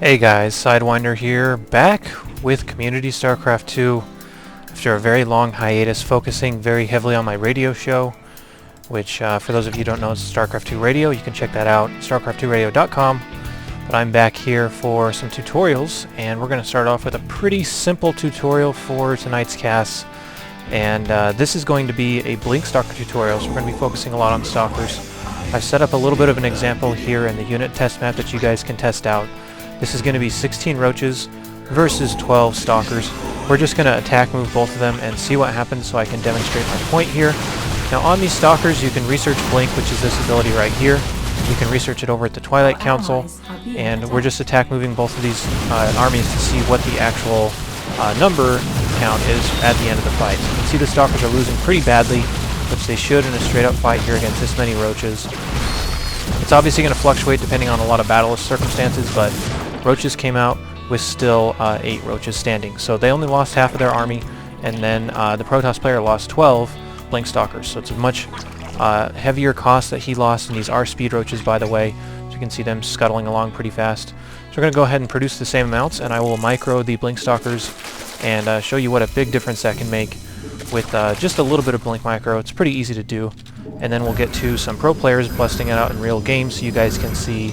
Hey guys, Sidewinder here, back with Community Starcraft 2 after a very long hiatus focusing very heavily on my radio show, which for those of you who don't know is Starcraft 2 Radio. You can check that out, starcraft2radio.com. But I'm back here for some tutorials, and we're going to start off with a pretty simple tutorial for tonight's cast. And this is going to be a Blink Stalker tutorial, so we're going to be focusing a lot on Stalkers. I've set up a little bit of an example here in the unit test map that you guys can test out. This is going to be 16 roaches versus 12 stalkers. We're just going to attack move both of them and see what happens so I can demonstrate my point here. Now on these stalkers you can research Blink, which is this ability right here. You can research it over at the Twilight Council, and we're just attack moving both of these armies to see what the actual number count is at the end of the fight. So you can see the stalkers are losing pretty badly, which they should in a straight up fight here against this many roaches. It's obviously going to fluctuate depending on a lot of battle circumstances, but roaches came out with still 8 roaches standing. So they only lost half of their army, and then the Protoss player lost 12 Blink Stalkers. So it's a much heavier cost that he lost, and these are speed roaches, by the way. So you can see them scuttling along pretty fast. So we're going to go ahead and produce the same amounts, and I will micro the Blink Stalkers and show you what a big difference that can make with just a little bit of Blink Micro. It's pretty easy to do. And then we'll get to some pro players busting it out in real games so you guys can see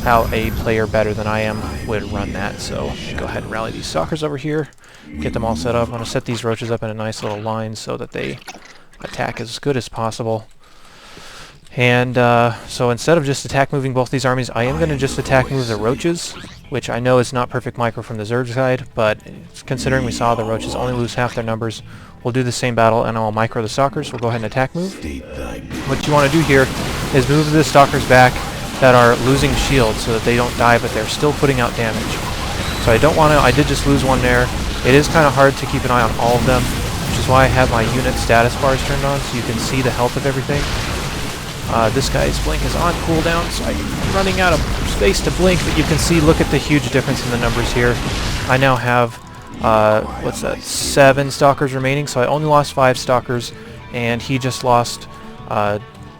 how a player better than I am would run that. So go ahead and rally these stalkers over here, get them all set up. I'm going to set these roaches up in a nice little line so that they attack as good as possible. And so instead of just attack moving both these armies, I am going to just attack move the roaches, which I know is not perfect micro from the Zerg side, but considering we saw the roaches only lose half their numbers, we'll do the same battle and I'll micro the stalkers. We'll go ahead and attack move. What you want to do here is move the stalkers back that are losing shields so that they don't die, but they're still putting out damage. So I don't want to, I did just lose one there. It is kind of hard to keep an eye on all of them, which is why I have my unit status bars turned on so you can see the health of everything. This guy's blink is on cooldown, so I'm running out of space to blink, but you can see, look at the huge difference in the numbers here. I now have, what's that, 7 stalkers remaining, so I only lost 5 stalkers, and he just lost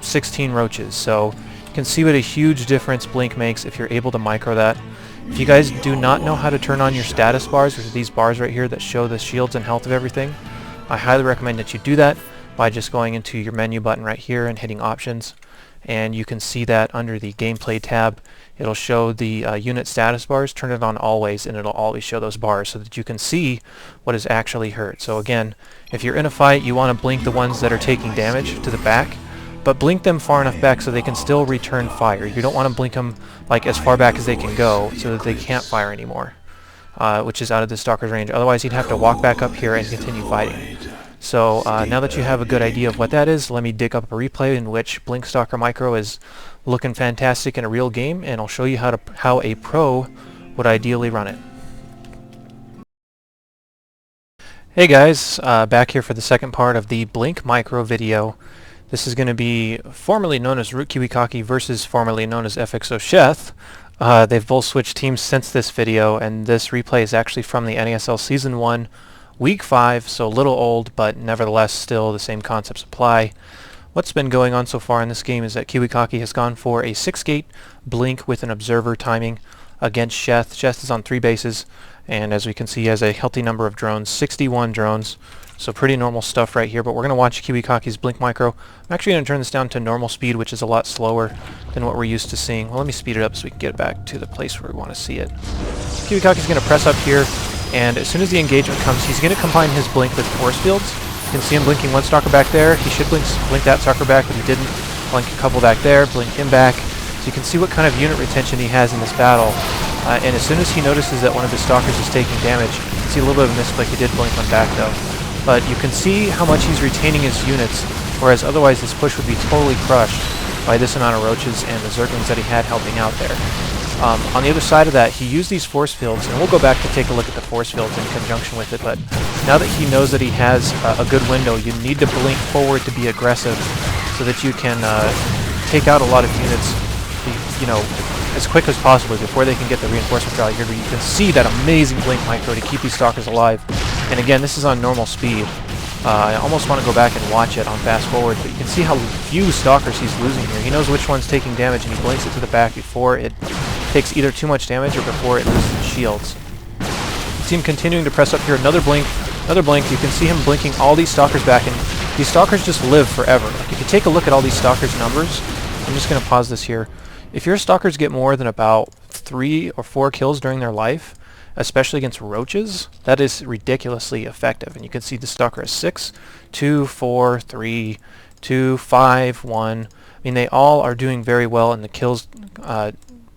16 roaches. So you can see what a huge difference blink makes if you're able to micro that. If you guys do not know how to turn on your status bars, which are these bars right here that show the shields and health of everything, I highly recommend that you do that by just going into your menu button right here and hitting options. And you can see that under the gameplay tab it'll show the unit status bars. Turn it on always and it'll always show those bars so that you can see what is actually hurt. So again, if you're in a fight, you want to blink the ones that are taking damage to the back, but blink them far enough back so they can still return fire. You don't want to blink them like as far back as they can go so that they can't fire anymore, which is out of the stalker's range. Otherwise you'd have to walk back up here and continue fighting. So now that you have a good idea of what that is, let me dig up a replay in which Blink Stalker Micro is looking fantastic in a real game, and I'll show you how a pro would ideally run it. Hey guys, back here for the second part of the Blink Micro video. This is going to be formerly known as Root Kiwikaki versus formerly known as FXO Sheth. They've both switched teams since this video, and this replay is actually from the NASL Season 1. Week 5, so a little old, but nevertheless still the same concepts apply. What's been going on so far in this game is that Kiwikaki has gone for a 6-gate blink with an observer timing against Sheth. Sheth is on 3 bases, and as we can see he has a healthy number of drones, 61 drones, so pretty normal stuff right here. But we're going to watch Kiwikaki's blink micro. I'm actually going to turn this down to normal speed, which is a lot slower than what we're used to seeing. Well, let me speed it up so we can get it back to the place where we want to see it. Kiwikaki's going to press up here, and as soon as the engagement comes, he's going to combine his blink with force fields. You can see him blinking one stalker back there. He should blink that stalker back, but he didn't. Blink a couple back there, blink him back. So you can see what kind of unit retention he has in this battle. And as soon as he notices that one of his stalkers is taking damage, you can see a little bit of a misclick. He did blink one back though. But you can see how much he's retaining his units, whereas otherwise this push would be totally crushed by this amount of roaches and the Zerglings that he had helping out there. On the other side of that, he used these force fields, and we'll go back to take a look at the force fields in conjunction with it, but now that he knows that he has a good window, you need to blink forward to be aggressive so that you can take out a lot of units, you know, as quick as possible before they can get the reinforcement rally here. You can see that amazing blink micro to keep these stalkers alive. And again, this is on normal speed. I almost want to go back and watch it on fast forward, but you can see how few stalkers he's losing here. He knows which one's taking damage, and he blinks it to the back before it takes either too much damage or before it loses its shields. You see him continuing to press up here. Another blink. Another blink. You can see him blinking all these Stalkers back, and these Stalkers just live forever. Like, if you take a look at all these Stalkers' numbers, I'm just going to pause this here. If your Stalkers get more than about 3 or 4 kills during their life, especially against roaches, that is ridiculously effective. And you can see the Stalker is 6, 2, 4, 3, 2, 5, 1. I mean, they all are doing very well in the kills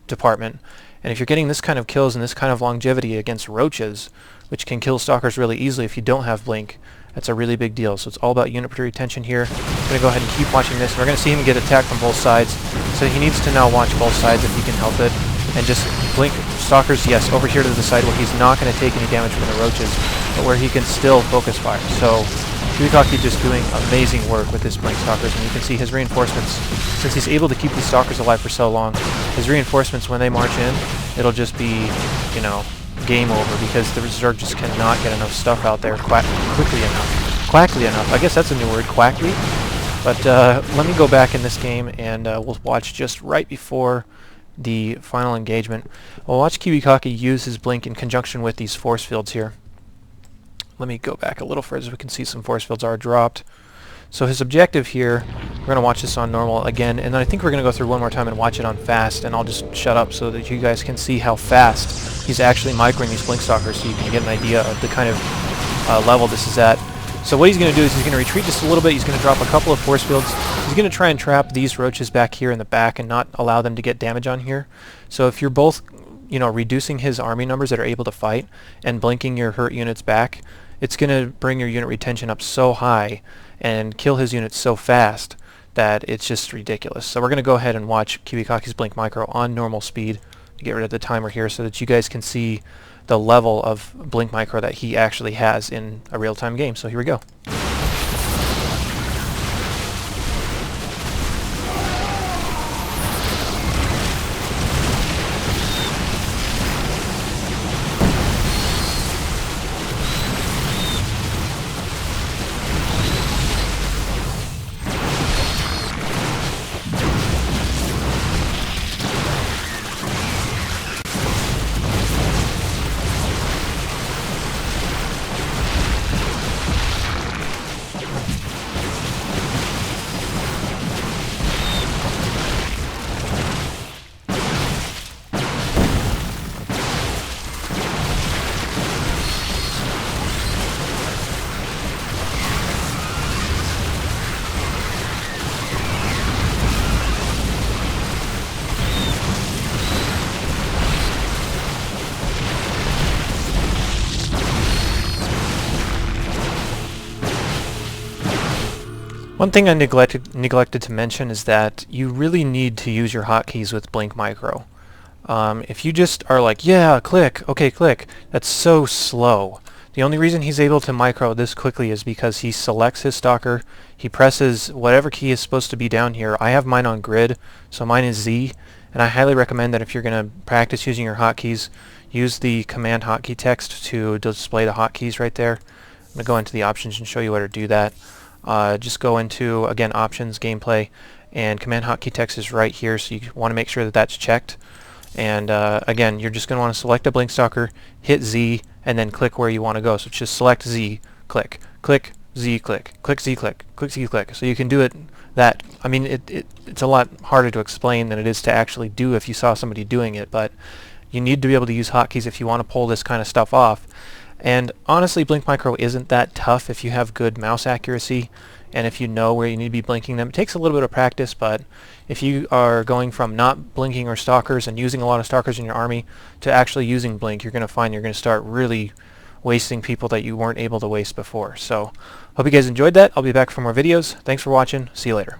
department. And if you're getting this kind of kills and this kind of longevity against roaches, which can kill Stalkers really easily if you don't have blink, that's a really big deal. So it's all about unit retention here. I'm going to go ahead and keep watching this. We're going to see him get attacked from both sides. So he needs to now watch both sides if he can help it. And just blink Stalkers, yes, over here to the side where he's not going to take any damage from the roaches, but where he can still focus fire. So Kiwikaki just doing amazing work with his blink Stalkers, and you can see his reinforcements. Since he's able to keep these Stalkers alive for so long, his reinforcements, when they march in, it'll just be, you know, game over, because the Zerg just cannot get enough stuff out there quickly enough. I guess that's a new word, quackly. But let me go back in this game, and we'll watch just right before the final engagement. We'll watch Kiwikaki use his blink in conjunction with these force fields here. Let me go back a little further so we can see some force fields are dropped. So his objective here, we're going to watch this on normal again, and then I think we're going to go through one more time and watch it on fast, and I'll just shut up so that you guys can see how fast he's actually microing these blink Stalkers, so you can get an idea of the kind of level this is at. So what he's going to do is he's going to retreat just a little bit. He's going to drop a couple of force fields. He's going to try and trap these roaches back here in the back and not allow them to get damage on here. So if you're both, you know, reducing his army numbers that are able to fight and blinking your hurt units back, it's going to bring your unit retention up so high and kill his units so fast that it's just ridiculous. So we're going to go ahead and watch Kiwikaki's blink micro on normal speed to get rid of the timer here so that you guys can see the level of blink micro that he actually has in a real-time game. So here we go. One thing I neglected to mention is that you really need to use your hotkeys with Blink Micro. If you just are like, yeah, click, okay, click, that's so slow. The only reason he's able to micro this quickly is because he selects his Stalker, he presses whatever key is supposed to be down here. I have mine on grid, so mine is Z, and I highly recommend that if you're going to practice using your hotkeys, use the command hotkey text to display the hotkeys right there. I'm going to go into the options and show you how to do that. Just go into, again, options, gameplay, and command hotkey text is right here, so you want to make sure that that's checked. And again, you're just going to want to select a blink Stalker, hit Z, and then click where you want to go. So just select Z, click, click, Z, click, click, Z, click, click, Z, click. So you can do it that. I mean, it's a lot harder to explain than it is to actually do if you saw somebody doing it, but you need to be able to use hotkeys if you want to pull this kind of stuff off. And honestly, Blink Micro isn't that tough if you have good mouse accuracy and if you know where you need to be blinking them. It takes a little bit of practice, but if you are going from not blinking or Stalkers and using a lot of Stalkers in your army to actually using Blink, you're going to find you're going to start really wasting people that you weren't able to waste before. So, hope you guys enjoyed that. I'll be back for more videos. Thanks for watching. See you later.